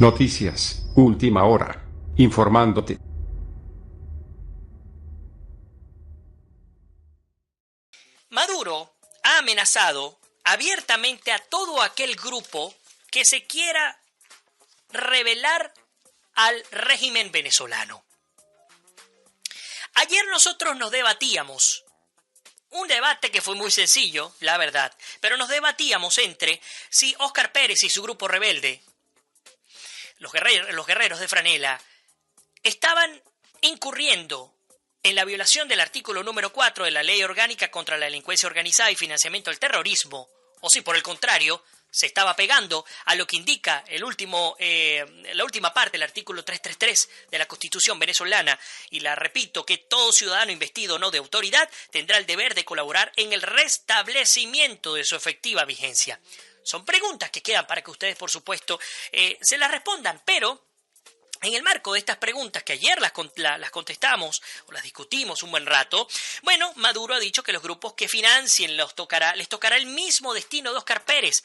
Noticias, última hora, informándote. Maduro ha amenazado abiertamente a todo aquel grupo que se quiera rebelar al régimen venezolano. Ayer nosotros nos debatíamos, un debate que fue muy sencillo, la verdad, pero nos debatíamos entre si Óscar Pérez y su grupo rebelde, los guerreros de Franela, estaban incurriendo en la violación del artículo número 4 de la Ley Orgánica contra la Delincuencia Organizada y Financiamiento del Terrorismo, o si por el contrario se estaba pegando a lo que indica la última parte del artículo 333 de la Constitución venezolana, y la repito, que todo ciudadano investido o no de autoridad tendrá el deber de colaborar en el restablecimiento de su efectiva vigencia. Son preguntas que quedan para que ustedes, por supuesto, se las respondan, pero en el marco de estas preguntas que ayer las contestamos o las discutimos un buen rato, bueno, Maduro ha dicho que los grupos que financien les tocará el mismo destino de Óscar Pérez.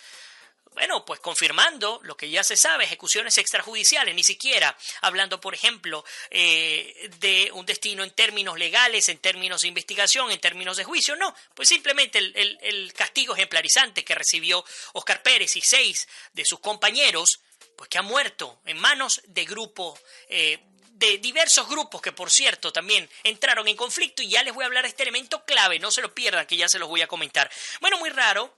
Bueno, pues confirmando lo que ya se sabe, ejecuciones extrajudiciales, ni siquiera hablando, por ejemplo, de un destino en términos legales, en términos de investigación, en términos de juicio, no, pues simplemente el castigo ejemplarizante que recibió Óscar Pérez y 6 de sus compañeros, pues que han muerto en manos de grupos, de diversos grupos que, por cierto, también entraron en conflicto, y ya les voy a hablar de este elemento clave, no se lo pierdan, que ya se los voy a comentar. Bueno, muy raro,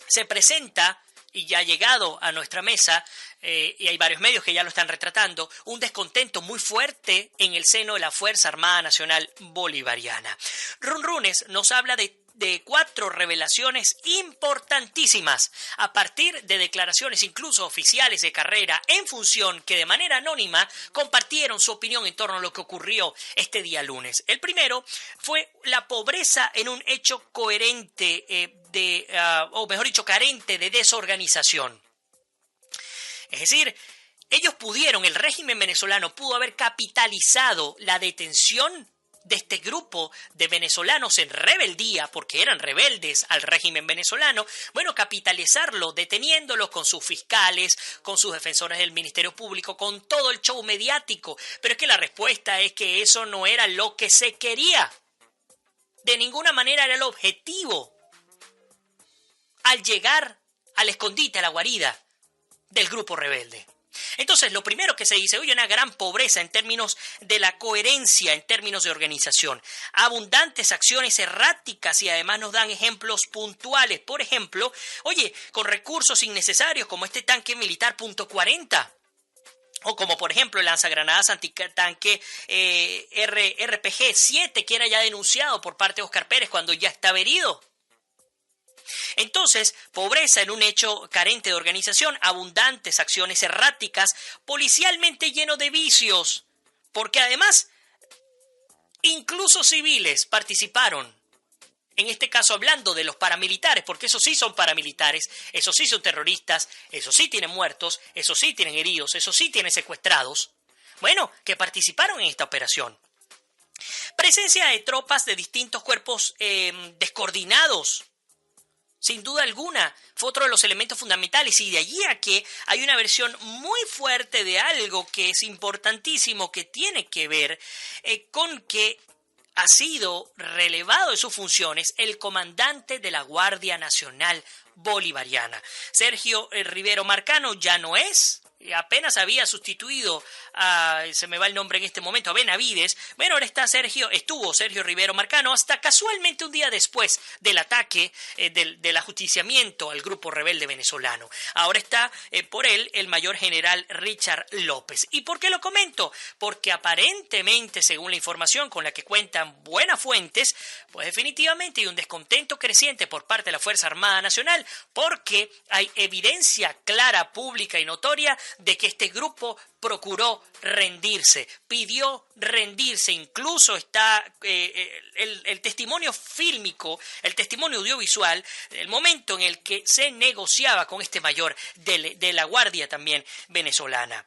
se presenta, y ya ha llegado a nuestra mesa, y hay varios medios que ya lo están retratando, un descontento muy fuerte en el seno de la Fuerza Armada Nacional Bolivariana. Runrunes nos habla de 4 revelaciones importantísimas a partir de declaraciones incluso oficiales de carrera en función que de manera anónima compartieron su opinión en torno a lo que ocurrió este día lunes. El primero fue la pobreza en un hecho coherente carente de desorganización. Es decir, el régimen venezolano pudo haber capitalizado la detención de este grupo de venezolanos en rebeldía, porque eran rebeldes al régimen venezolano, bueno, capitalizarlo, deteniéndolos con sus fiscales, con sus defensores del Ministerio Público, con todo el show mediático. Pero es que la respuesta es que eso no era lo que se quería. De ninguna manera era el objetivo al llegar al escondite, a la guarida del grupo rebelde. Entonces, lo primero que se dice, oye, una gran pobreza en términos de la coherencia, en términos de organización, abundantes acciones erráticas, y además nos dan ejemplos puntuales. Por ejemplo, oye, con recursos innecesarios como este tanque militar .40, o como por ejemplo el lanzagranadas antitanque RPG-7, que era ya denunciado por parte de Óscar Pérez cuando ya estaba herido. Entonces, pobreza en un hecho carente de organización, abundantes acciones erráticas, policialmente lleno de vicios, porque además incluso civiles participaron. En este caso hablando de los paramilitares, porque esos sí son paramilitares, esos sí son terroristas, esos sí tienen muertos, esos sí tienen heridos, esos sí tienen secuestrados. Bueno, que participaron en esta operación. Presencia de tropas de distintos cuerpos descoordinados. Sin duda alguna, fue otro de los elementos fundamentales, y de allí a que hay una versión muy fuerte de algo que es importantísimo, que tiene que ver con que ha sido relevado de sus funciones el comandante de la Guardia Nacional Bolivariana. Sergio Rivero Marcano ya no es, apenas había sustituido se me va el nombre en este momento, a Benavides. Bueno, ahora estuvo Sergio Rivero Marcano hasta casualmente un día después del ataque del ajusticiamiento al grupo rebelde venezolano. Ahora está por él el mayor general Richard López. ¿Y por qué lo comento? Porque aparentemente, según la información con la que cuentan buenas fuentes, pues definitivamente hay un descontento creciente por parte de la Fuerza Armada Nacional, porque hay evidencia clara, pública y notoria de que este grupo procuró rendirse, pidió rendirse. Incluso está el testimonio fílmico, el testimonio audiovisual, el momento en el que se negociaba con este mayor de la Guardia también venezolana.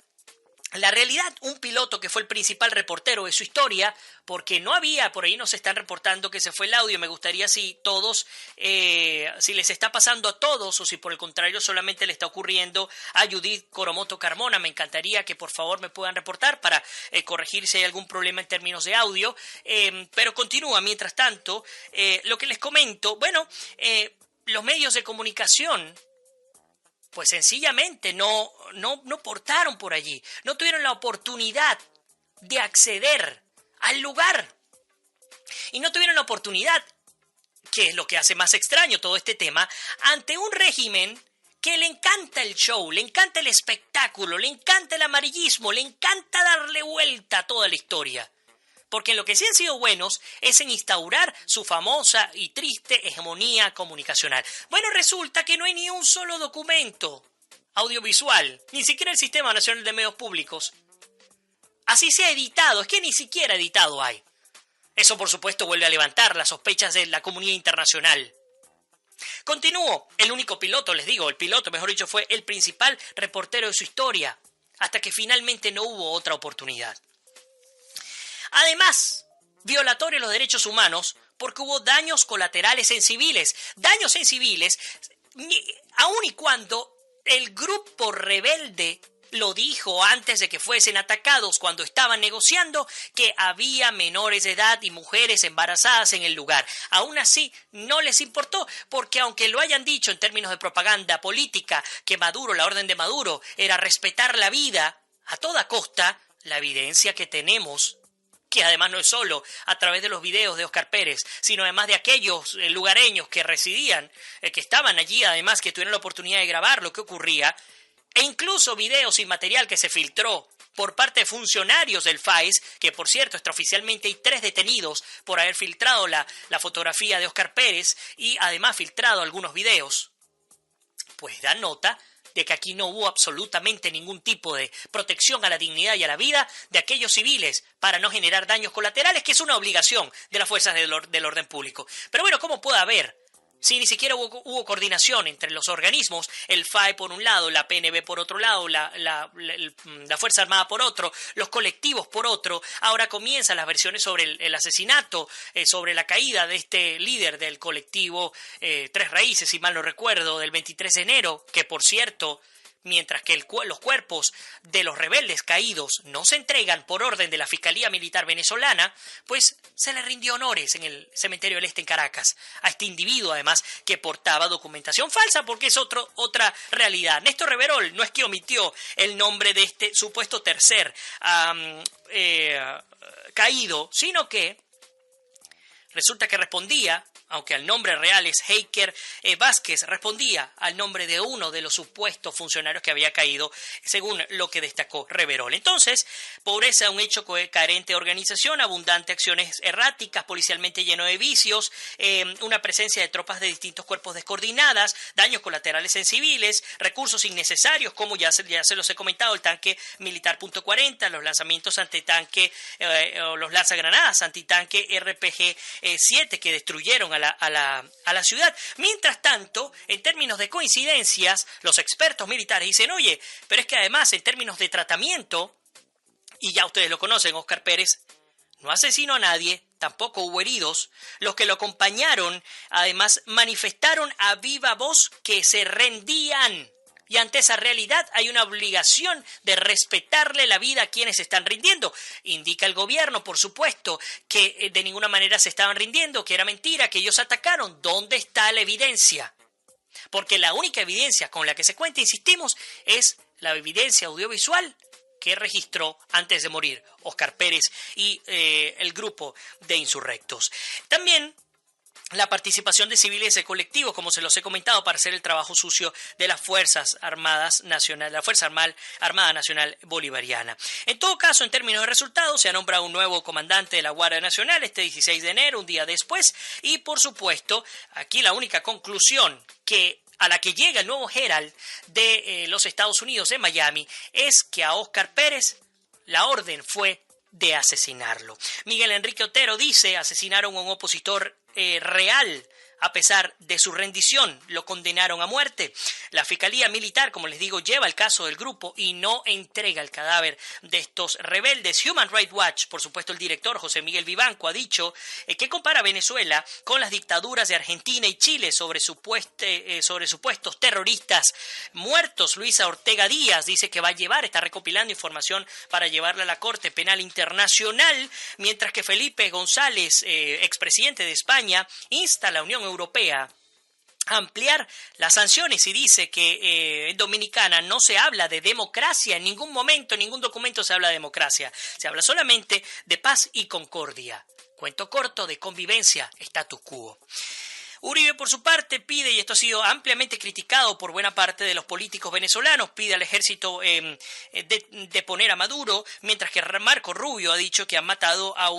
La realidad, un piloto que fue el principal reportero de su historia, porque no había, por ahí nos están reportando que se fue el audio, me gustaría si todos, si les está pasando a todos o si por el contrario solamente le está ocurriendo a Judith Coromoto Carmona, me encantaría que por favor me puedan reportar para corregir si hay algún problema en términos de audio, pero continúa, mientras tanto, lo que les comento, bueno, los medios de comunicación pues sencillamente no portaron por allí, no tuvieron la oportunidad de acceder al lugar y no tuvieron la oportunidad, que es lo que hace más extraño todo este tema, ante un régimen que le encanta el show, le encanta el espectáculo, le encanta el amarillismo, le encanta darle vuelta a toda la historia. Porque en lo que sí han sido buenos es en instaurar su famosa y triste hegemonía comunicacional. Bueno, resulta que no hay ni un solo documento audiovisual, ni siquiera el Sistema Nacional de Medios Públicos. Así se ha editado, es que ni siquiera editado hay. Eso, por supuesto, vuelve a levantar las sospechas de la comunidad internacional. Continúo, el único piloto, les digo, el piloto, mejor dicho, fue el principal reportero de su historia, hasta que finalmente no hubo otra oportunidad. Además, violatorio de los derechos humanos porque hubo daños colaterales en civiles. Daños en civiles, aun y cuando el grupo rebelde lo dijo antes de que fuesen atacados cuando estaban negociando que había menores de edad y mujeres embarazadas en el lugar. Aún así, no les importó, porque aunque lo hayan dicho en términos de propaganda política, que Maduro, la orden de Maduro, era respetar la vida a toda costa, la evidencia que tenemos, que además no es solo a través de los videos de Óscar Pérez, sino además de aquellos lugareños que residían, que estaban allí, además que tuvieron la oportunidad de grabar lo que ocurría, e incluso videos y material que se filtró por parte de funcionarios del FAIS, que por cierto extraoficialmente hay 3 detenidos por haber filtrado la fotografía de Óscar Pérez y además filtrado algunos videos, pues dan nota de que aquí no hubo absolutamente ningún tipo de protección a la dignidad y a la vida de aquellos civiles para no generar daños colaterales, que es una obligación de las fuerzas del orden público. Pero bueno, ¿cómo puede haber? Si ni siquiera hubo coordinación entre los organismos, el FAE por un lado, la PNB por otro lado, la Fuerza Armada por otro, los colectivos por otro. Ahora comienzan las versiones sobre el asesinato, sobre la caída de este líder del colectivo Tres Raíces, si mal no recuerdo, del 23 de enero, que por cierto, mientras que los cuerpos de los rebeldes caídos no se entregan por orden de la Fiscalía Militar venezolana, pues se le rindió honores en el Cementerio del Este en Caracas a este individuo, además, que portaba documentación falsa, porque es otra realidad. Néstor Reverol no es que omitió el nombre de este supuesto tercer caído, sino que resulta que respondía, aunque el nombre real es Heiker Vázquez, respondía al nombre de uno de los supuestos funcionarios que había caído, según lo que destacó Reverol. Entonces, pobreza, un hecho carente de organización, abundante acciones erráticas, policialmente lleno de vicios, una presencia de tropas de distintos cuerpos descoordinadas, daños colaterales en civiles, recursos innecesarios, como ya se los he comentado, el tanque militar .40, los lanzamientos antitanque, los lanzagranadas antitanque RPG-7 que destruyeron a la ciudad. Mientras tanto, en términos de coincidencias, los expertos militares dicen, oye, pero es que además en términos de tratamiento, y ya ustedes lo conocen, Óscar Pérez no asesinó a nadie, tampoco hubo heridos. Los que lo acompañaron, además, manifestaron a viva voz que se rendían. Y ante esa realidad hay una obligación de respetarle la vida a quienes se están rindiendo. Indica el gobierno, por supuesto, que de ninguna manera se estaban rindiendo, que era mentira, que ellos atacaron. ¿Dónde está la evidencia? Porque la única evidencia con la que se cuenta, insistimos, es la evidencia audiovisual que registró antes de morir Óscar Pérez y el grupo de insurrectos. También la participación de civiles de colectivos, como se los he comentado, para hacer el trabajo sucio de las Fuerzas Armadas Nacional, la Fuerza Armada Nacional Bolivariana. En todo caso, en términos de resultados, se ha nombrado un nuevo comandante de la Guardia Nacional este 16 de enero, un día después, y por supuesto, aquí la única conclusión a la que llega el nuevo Herald de los Estados Unidos de Miami es que a Óscar Pérez la orden fue de asesinarlo. Miguel Enrique Otero dice, asesinaron a un opositor real a pesar de su rendición. Lo condenaron a muerte. La Fiscalía Militar, como les digo, lleva el caso del grupo y no entrega el cadáver de estos rebeldes. Human Rights Watch, por supuesto el director José Miguel Vivanco, ha dicho que compara Venezuela con las dictaduras de Argentina y Chile sobre supuestos terroristas muertos. Luisa Ortega Díaz dice que está recopilando información para llevarla a la Corte Penal Internacional, mientras que Felipe González, expresidente de España, insta a la Unión Europea a ampliar las sanciones y dice que en Dominicana no se habla de democracia en ningún momento, en ningún documento se habla de democracia, se habla solamente de paz y concordia. Cuento corto de convivencia, status quo. Uribe, por su parte, pide, y esto ha sido ampliamente criticado por buena parte de los políticos venezolanos, pide al ejército deponer a Maduro, mientras que Marco Rubio ha dicho que han matado a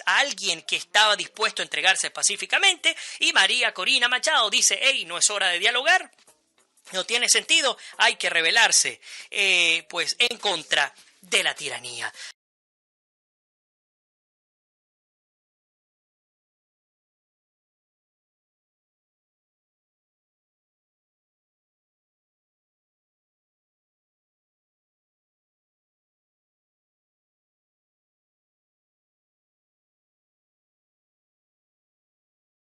alguien que estaba dispuesto a entregarse pacíficamente, y María Corina Machado dice, hey, no es hora de dialogar, no tiene sentido, hay que rebelarse en contra de la tiranía.